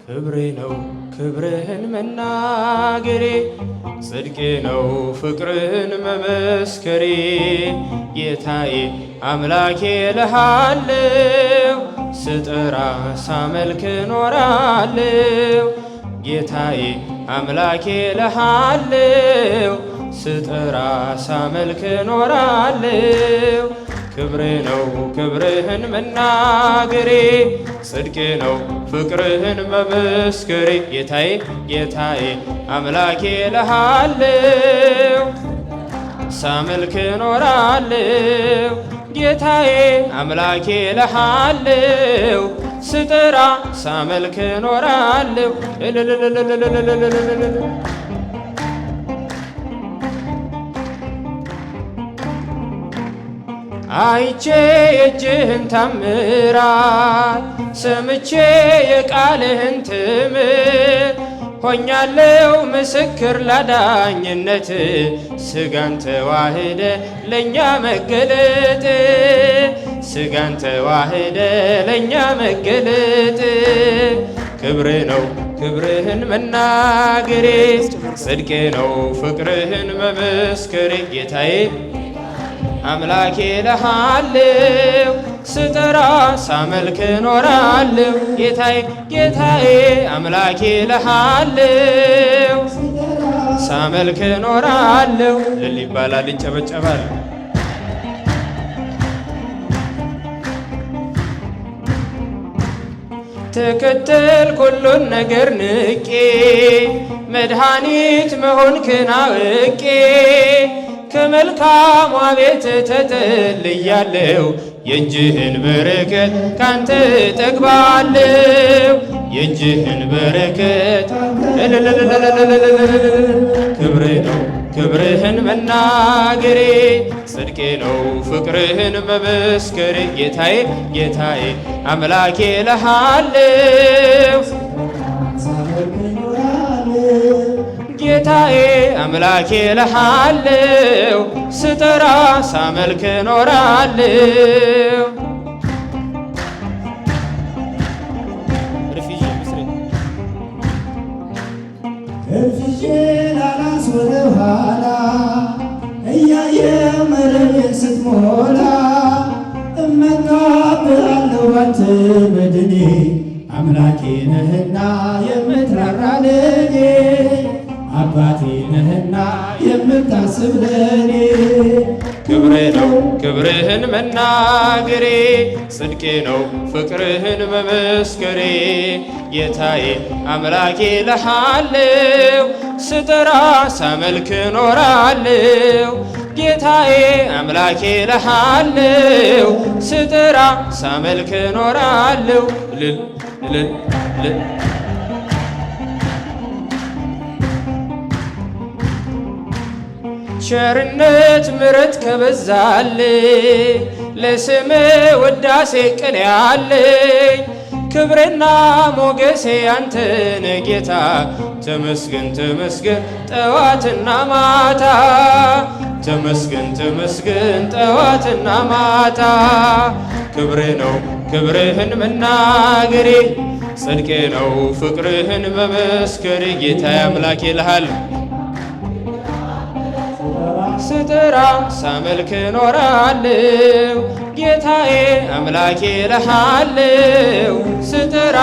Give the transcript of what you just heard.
ክብሬ ነው ክብርህን መናገሬ፣ ጽድቄ ነው ፍቅርህን መመስከሬ። ጌታዬ አምላኬ እልሃለሁ፣ ስጠራ ሳመልክ ኖራለሁ። ጌታዬ አምላኬ እልሃለሁ፣ ስጠራ ሳመልክ ኖራለሁ። ክብሬ ነው ክብርህን መናገሬ፣ ጽድቄ ነው ፍቅርህን መመስከሬ። ጌታዬ ጌታዬ አምላኬ እልሃለሁ፣ ሳመልክ ኖራለሁ። ጌታዬ አምላኬ እልሃለሁ፣ ስጠራ ሳመልክ ኖራለሁ። አይቼ የእጅህን ታምራት ሰምቼ የቃልህን ትምህርት ሆኛለሁ ምስክር ላዳኝነት። ስጋን ተዋህደ ለእኛ መገለጥ፣ ስጋን ተዋህደ ለእኛ መገለጥ። ክብሬ ነው ክብርህን መናገሬ፣ ጽድቄ ነው ፍቅርህን መመስከሬ። ጌታዬ አምላኬ እልሃለሁ፣ ስጠራ ሳመልክ ኖራለሁ። ጌታዬ ጌታዬ አምላኬ እልሃለሁ፣ ሳመልክ ኖራለሁ። እልል ይባላል ይጨበጨባል። ተከተል ሁሉን ነገር ንቄ፣ መድኃኒት መሆንክን አውቄ። ከመልካሟ ቤት ተጠልያለሁ፣ የእጅህን በረከት ካንተ ጠግባለሁ። የእጅህን በረከት ክብሬ ነው ክብርህን መናገሬ፣ ጽድቄ ነው ፍቅርህን መመስከሬ። ጌታዬ ጌታዬ አምላኬ እልሃለሁ፣ ጌታዬ አምላኬ እልሃለሁ፣ ስጠራ ሳመልክ ኖራለሁ። እርፍጄ ላላስ ወደ ኋላ እያየ መረቤን ስትሞላ እመካብሃለሁ ባንተ መድኔ፣ አምላኬ ነህና የምትራራ ለኔ፣ አባቴ ነህና የምታስብ ለኔ። ክብሬ ነው ክብርህን መናገሬ፣ ጽድቄ ነው ፍቅርህን መመስከሬ። ጌታዬ አምላኬ እልሃለሁ፣ ስጠራ ሳመልክ ኖራለሁ። ጌታዬ አምላኬ እልሃለሁ፣ ስጠራ ሳመልክ ኖራለሁ። እልል እልል እልል ቸርነት ምሕረት ከበዛልኝ ለስም ውዳሴ ቅኔ ያለኝ። ክብሬና ሞገሴ አንተነ ጌታ፣ ተመስገን ተመስገን ጠዋትና ማታ። ተመስገን ተመስገን ጠዋትና ማታ። ክብሬ ነው ክብርህን መናገሬ፣ ጽድቄ ነው ፍቅርህን መመስከሬ። ጌታዬ አምላኬ እልሃለሁ፣ ስጠራ ሳመልክ ኖራለሁ። ጌታዬ አምላኬ እልሃለሁ፣ ስጠራ